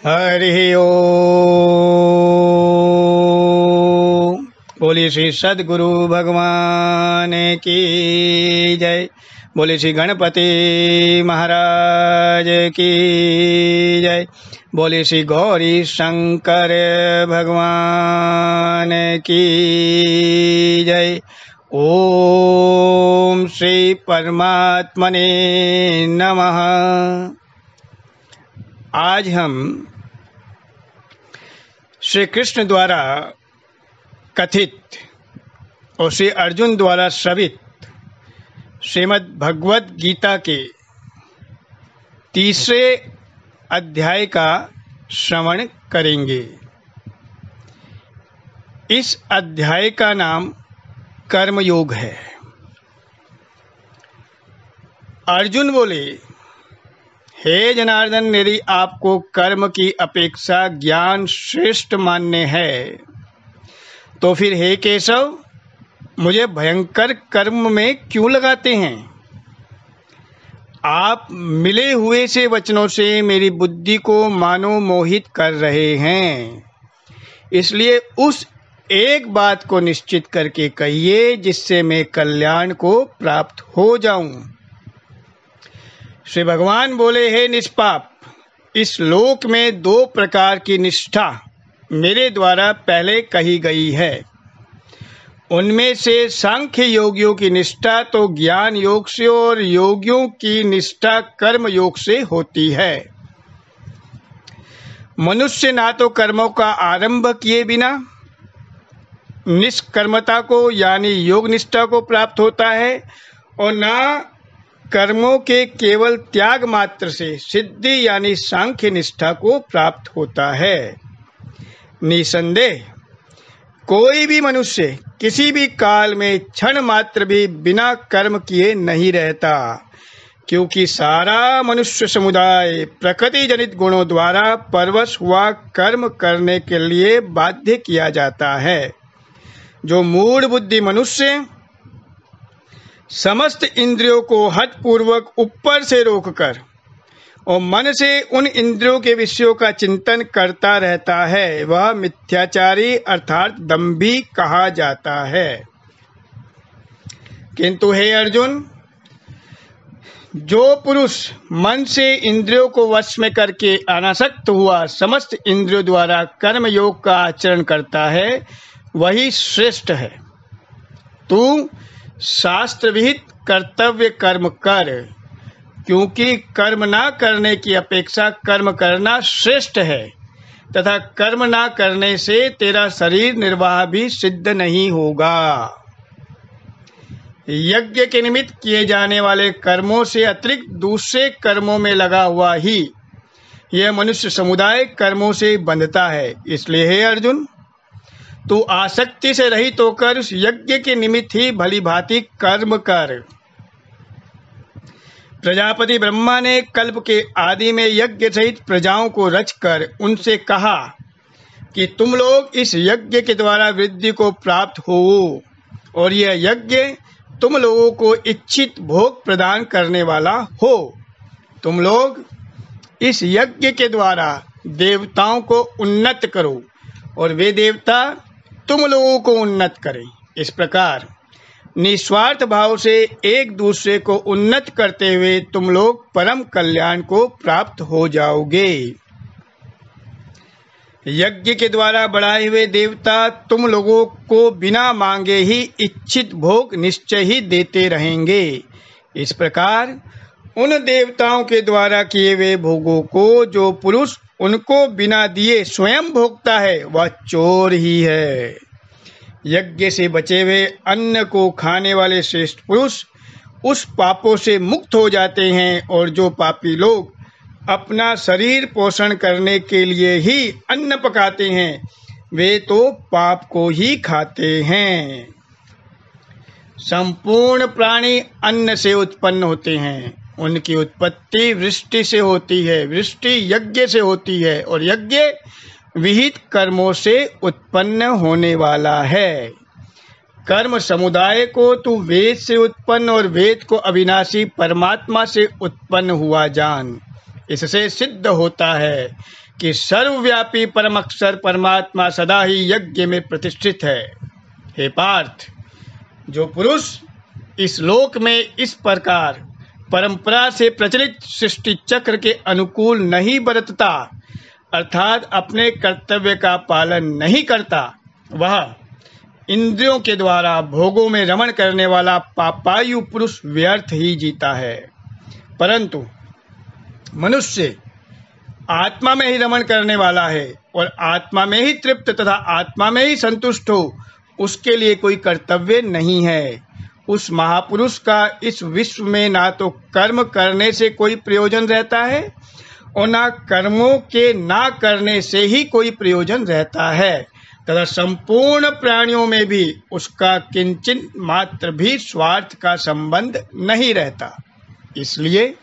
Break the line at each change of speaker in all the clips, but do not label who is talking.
हरि ओम। बोले श्री सद्गुरु भगवान की जय। बोले श्री गणपति महाराज की जय। बोले श्री गौरी शंकर भगवान की जय। ओम श्री परमात्मने नमः। आज हम श्री कृष्ण द्वारा कथित और श्री अर्जुन द्वारा श्रवित श्रीमद् भगवद गीता के तीसरे अध्याय का श्रवण करेंगे। इस अध्याय का नाम कर्मयोग है। अर्जुन बोले, हे जनार्दन, यदि आपको कर्म की अपेक्षा ज्ञान श्रेष्ठ मान्य है तो फिर हे केशव, मुझे भयंकर कर्म में क्यों लगाते हैं? आप मिले हुए से वचनों से मेरी बुद्धि को मानो मोहित कर रहे हैं। इसलिए उस एक बात को निश्चित करके कहिए जिससे मैं कल्याण को प्राप्त हो जाऊं। श्री भगवान बोले, हे निष्पाप, इस लोक में दो प्रकार की निष्ठा मेरे द्वारा पहले कही गई है। उनमें से सांख्य योगियों की निष्ठा तो ज्ञान योग से और योगियों की निष्ठा कर्म योग से होती है। मनुष्य ना तो कर्मों का आरंभ किए बिना निष्कर्मता को यानी योग निष्ठा को प्राप्त होता है और ना कर्मों के केवल त्याग मात्र से सिद्धि यानी सांख्य निष्ठा को प्राप्त होता है। निसंदेह कोई भी मनुष्य किसी भी काल में क्षण मात्र भी बिना कर्म किए नहीं रहता, क्योंकि सारा मनुष्य समुदाय प्रकृति जनित गुणों द्वारा परवश हुआ कर्म करने के लिए बाध्य किया जाता है। जो मूढ़ बुद्धि मनुष्य समस्त इंद्रियों को हठपूर्वक ऊपर से रोककर और मन से उन इंद्रियों के विषयों का चिंतन करता रहता है, वह मिथ्याचारी अर्थात दंभी कहा जाता है। किंतु हे अर्जुन, जो पुरुष मन से इंद्रियों को वश में करके अनासक्त हुआ समस्त इंद्रियों द्वारा कर्म योग का आचरण करता है, वही श्रेष्ठ है। तू शास्त्र विहित कर्तव्य कर्म कर, क्योंकि कर्म ना करने की अपेक्षा कर्म करना श्रेष्ठ है तथा कर्म ना करने से तेरा शरीर निर्वाह भी सिद्ध नहीं होगा। यज्ञ के निमित्त किए जाने वाले कर्मों से अतिरिक्त दूसरे कर्मों में लगा हुआ ही यह मनुष्य समुदाय कर्मों से बंधता है। इसलिए हे अर्जुन, तू आसक्ति से रहित होकर उस यज्ञ के निमित्त ही भली भांति कर्म कर। प्रजापति ब्रह्मा ने कल्प के आदि में यज्ञ सहित प्रजाओं को रचकर उनसे कहा कि तुम लोग इस यज्ञ के द्वारा वृद्धि को प्राप्त हो और यह यज्ञ तुम लोगों को इच्छित भोग प्रदान करने वाला हो। तुम लोग इस यज्ञ के द्वारा देवताओं को उन्नत करो और वे देवता तुम लोगों को उन्नत करें। इस प्रकार निस्वार्थ भाव से एक दूसरे को उन्नत करते हुए तुम लोग परम कल्याण को प्राप्त हो जाओगे। यज्ञ के द्वारा बढ़ाए हुए देवता तुम लोगों को बिना मांगे ही इच्छित भोग निश्चय ही देते रहेंगे। इस प्रकार उन देवताओं के द्वारा किए हुए भोगों को जो पुरुष उनको बिना दिए स्वयं भोगता है, वह चोर ही है। यज्ञ से बचे हुए अन्न को खाने वाले श्रेष्ठ पुरुष उस पापों से मुक्त हो जाते हैं, और जो पापी लोग अपना शरीर पोषण करने के लिए ही अन्न पकाते हैं, वे तो पाप को ही खाते हैं। संपूर्ण प्राणी अन्न से उत्पन्न होते हैं। उनकी उत्पत्ति वृष्टि से होती है, वृष्टि यज्ञ से होती है और यज्ञ विहित कर्मों से उत्पन्न होने वाला है। कर्म समुदाय को तू वेद से उत्पन्न और वेद को अविनाशी परमात्मा से उत्पन्न हुआ जान। इससे सिद्ध होता है कि सर्वव्यापी परम अक्षर परमात्मा सदा ही यज्ञ में प्रतिष्ठित है। हे पार्थ, जो पुरुष इस लोक में इस प्रकार परंपरा से प्रचलित सृष्टि चक्र के अनुकूल नहीं बरतता, अर्थात अपने कर्तव्य का पालन नहीं करता, वह इंद्रियों के द्वारा भोगों में रमण करने वाला पापायु पुरुष व्यर्थ ही जीता है। परंतु मनुष्य आत्मा में ही रमण करने वाला है और आत्मा में ही तृप्त तथा आत्मा में ही संतुष्ट हो, उसके लिए कोई कर्तव्य नहीं है। उस महापुरुष का इस विश्व में ना तो कर्म करने से कोई प्रयोजन रहता है और ना कर्मों के ना करने से ही कोई प्रयोजन रहता है, तथा संपूर्ण प्राणियों में भी उसका किंचित मात्र भी स्वार्थ का संबंध नहीं रहता। इसलिए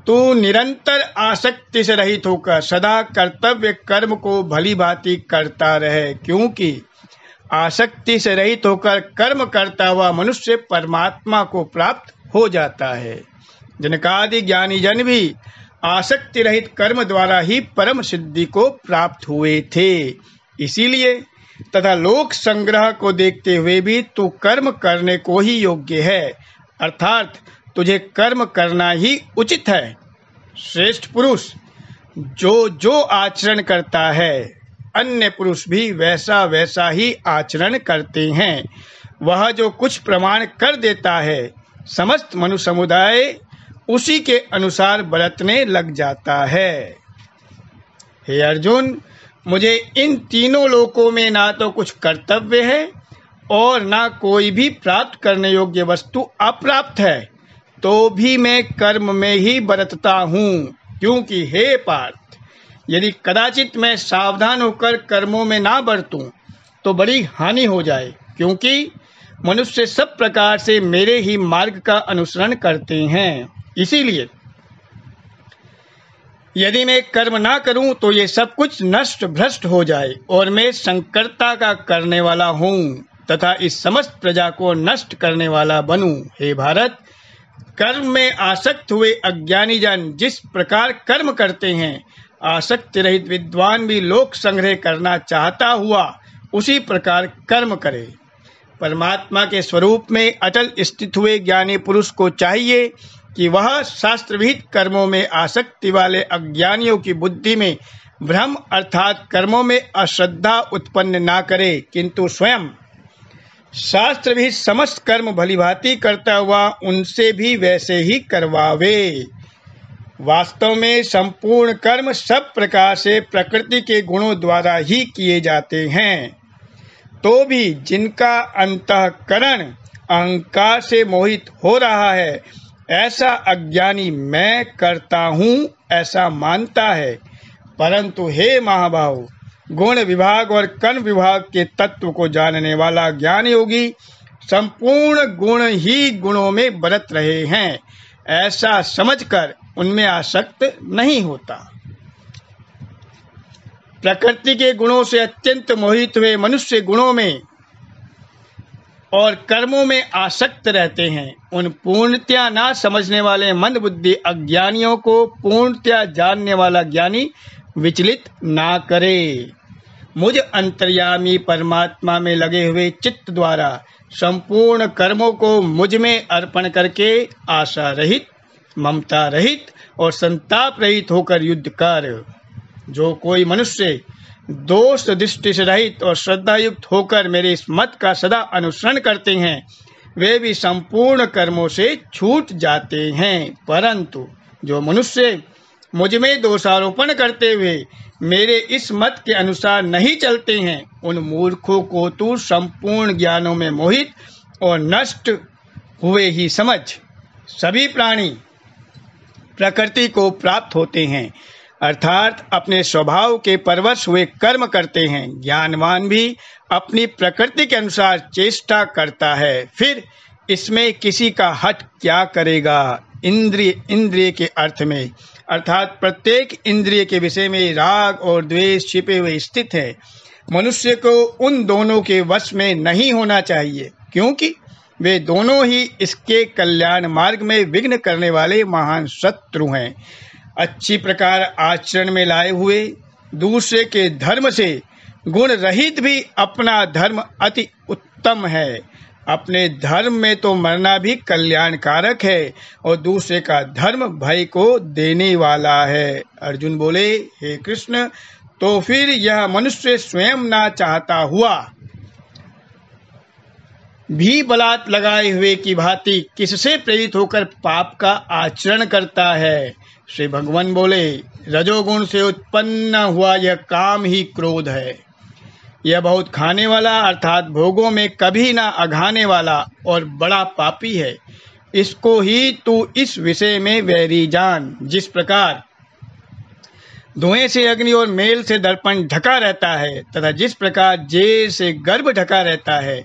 तू निरंतर आसक्ति से रहित होकर सदा कर्तव्य कर्म को भली भांति करता रहे, क्योंकि आसक्ति से रहित होकर कर्म करता हुआ मनुष्य परमात्मा को प्राप्त हो जाता है। जनकादि ज्ञानी जन भी आसक्ति रहित कर्म द्वारा ही परम सिद्धि को प्राप्त हुए थे। इसीलिए तथा लोक संग्रह को देखते हुए भी तू कर्म करने को ही योग्य है, अर्थात तुझे कर्म करना ही उचित है। श्रेष्ठ पुरुष जो जो आचरण करता है, अन्य पुरुष भी वैसा वैसा ही आचरण करते हैं। वह जो कुछ प्रमाण कर देता है, समस्त मनुष्य समुदाय उसी के अनुसार बरतने लग जाता है। हे अर्जुन, मुझे इन तीनों लोकों में ना तो कुछ कर्तव्य है और ना कोई भी प्राप्त करने योग्य वस्तु अप्राप्त है, तो भी मैं कर्म में ही बरतता हूँ, क्योंकि हे पार्थ, यदि कदाचित मैं सावधान होकर कर्मों में ना बरतूं तो बड़ी हानि हो जाए, क्योंकि मनुष्य सब प्रकार से मेरे ही मार्ग का अनुसरण करते हैं। इसीलिए यदि मैं कर्म ना करूं तो ये सब कुछ नष्ट भ्रष्ट हो जाए और मैं संकर्ता का करने वाला हूँ तथा इस समस्त प्रजा को नष्ट करने वाला बनूं। हे भारत, कर्म में आसक्त हुए अज्ञानी जन जिस प्रकार कर्म करते हैं, आसक्ति रहित विद्वान भी लोक संग्रह करना चाहता हुआ उसी प्रकार कर्म करे। परमात्मा के स्वरूप में अटल स्थित हुए ज्ञानी पुरुष को चाहिए कि वह शास्त्र विहित कर्मों में आसक्ति वाले अज्ञानियों की बुद्धि में भ्रम अर्थात कर्मों में अश्रद्धा उत्पन्न ना करे, किंतु स्वयं शास्त्र भी समस्त कर्म भलीभांति करता हुआ उनसे भी वैसे ही करवावे। वास्तव में संपूर्ण कर्म सब प्रकार से प्रकृति के गुणों द्वारा ही किए जाते हैं, तो भी जिनका अंतःकरण अहंकार से मोहित हो रहा है, ऐसा अज्ञानी मैं करता हूँ ऐसा मानता है। परंतु हे महाबाहु, गुण विभाग और कर्म विभाग के तत्व को जानने वाला ज्ञान योगी संपूर्ण गुण ही गुणों में बरत रहे हैं, ऐसा समझकर उनमें आसक्त नहीं होता। प्रकृति के गुणों से अत्यंत मोहित हुए मनुष्य गुणों में और कर्मों में आसक्त रहते हैं। उन पूर्णतया ना समझने वाले मंद बुद्धि अज्ञानियों को पूर्णतया जानने वाला ज्ञानी विचलित ना करे। मुझ अंतर्यामी परमात्मा में लगे हुए चित्त द्वारा संपूर्ण कर्मों को मुझ में अर्पण करके आशा रहित, ममता रहित और संताप रहित होकर युद्ध कर। जो कोई मनुष्य दोष दृष्टि से रहित और श्रद्धा युक्त होकर मेरे इस मत का सदा अनुसरण करते हैं, वे भी संपूर्ण कर्मों से छूट जाते हैं। परंतु जो मनुष्य मुझ में दोषारोपण करते हुए मेरे इस मत के अनुसार नहीं चलते हैं, उन मूर्खों को तू संपूर्ण ज्ञानों में मोहित और नष्ट हुए ही समझ। सभी प्राणी प्रकृति को प्राप्त होते हैं, अर्थात अपने स्वभाव के परवश हुए कर्म करते हैं। ज्ञानवान भी अपनी प्रकृति के अनुसार चेष्टा करता है, फिर इसमें किसी का हट क्या करेगा। इंद्रिय के अर्थ में अर्थात प्रत्येक इंद्रिय के विषय में राग और द्वेष छिपे हुए स्थित है। मनुष्य को उन दोनों के वश में नहीं होना चाहिए, क्योंकि वे दोनों ही इसके कल्याण मार्ग में विघ्न करने वाले महान शत्रु हैं। अच्छी प्रकार आचरण में लाए हुए दूसरे के धर्म से गुण रहित भी अपना धर्म अति उत्तम है। अपने धर्म में तो मरना भी कल्याणकारक है और दूसरे का धर्म भय को देने वाला है। अर्जुन बोले, हे कृष्ण, तो फिर यह मनुष्य स्वयं ना चाहता हुआ भी बलात् लगाए हुए की भांति किससे प्रेरित होकर पाप का आचरण करता है? श्री भगवान बोले, रजोगुण से उत्पन्न हुआ यह काम ही क्रोध है। यह बहुत खाने वाला अर्थात भोगों में कभी ना अघाने वाला और बड़ा पापी है। इसको ही तू इस विषय में वैरी जान। जिस प्रकार धुएं से अग्नि और मेल से दर्पण ढका रहता है तथा जिस प्रकार जेर से गर्भ ढका रहता है,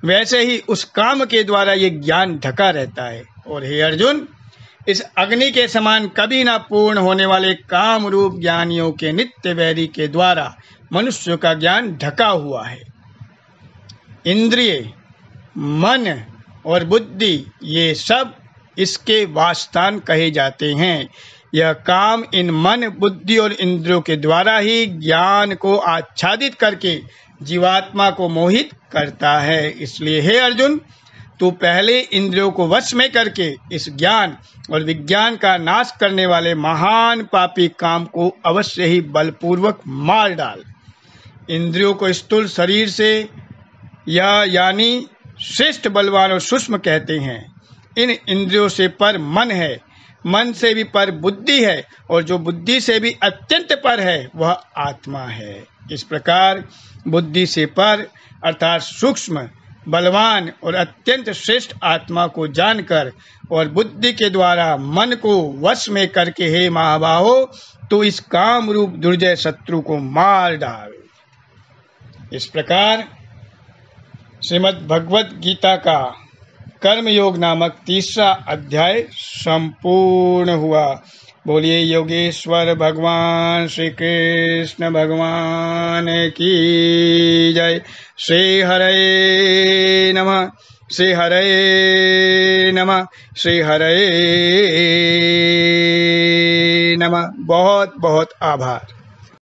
वैसे ही उस काम के द्वारा ये ज्ञान ढका रहता है। और हे अर्जुन, इस अग्नि के समान कभी ना पूर्ण होने वाले काम रूप ज्ञानियों के नित्य वैरी के द्वारा मनुष्य का ज्ञान ढका हुआ है। इंद्रिय, मन और बुद्धि ये सब इसके वासस्थान कहे जाते हैं। यह काम इन मन, बुद्धि और इंद्रियों के द्वारा ही ज्ञान को आच्छादित करके जीवात्मा को मोहित करता है। इसलिए हे अर्जुन, तू पहले इंद्रियों को वश में करके इस ज्ञान और विज्ञान का नाश करने वाले महान पापी काम को अवश्य ही बलपूर्वक मार डाल। इंद्रियों को स्थूल शरीर से यानी श्रेष्ठ, बलवान और सूक्ष्म कहते हैं। इन इंद्रियों से पर मन है, मन से भी पर बुद्धि है और जो बुद्धि से भी अत्यंत पर है वह आत्मा है। इस प्रकार बुद्धि से पर अर्थात सूक्ष्म, बलवान और अत्यंत श्रेष्ठ आत्मा को जानकर और बुद्धि के द्वारा मन को वश में करके हे महाबाहो, तो इस काम रूप दुर्जय शत्रु को मार डाल। इस प्रकार श्रीमद् भगवत गीता का कर्मयोग नामक 3रा अध्याय संपूर्ण हुआ। बोलिए योगेश्वर भगवान श्री कृष्ण भगवान की जय। श्री हरे नमः, श्री हरे नमः, श्री हरे नमः। बहुत बहुत आभार।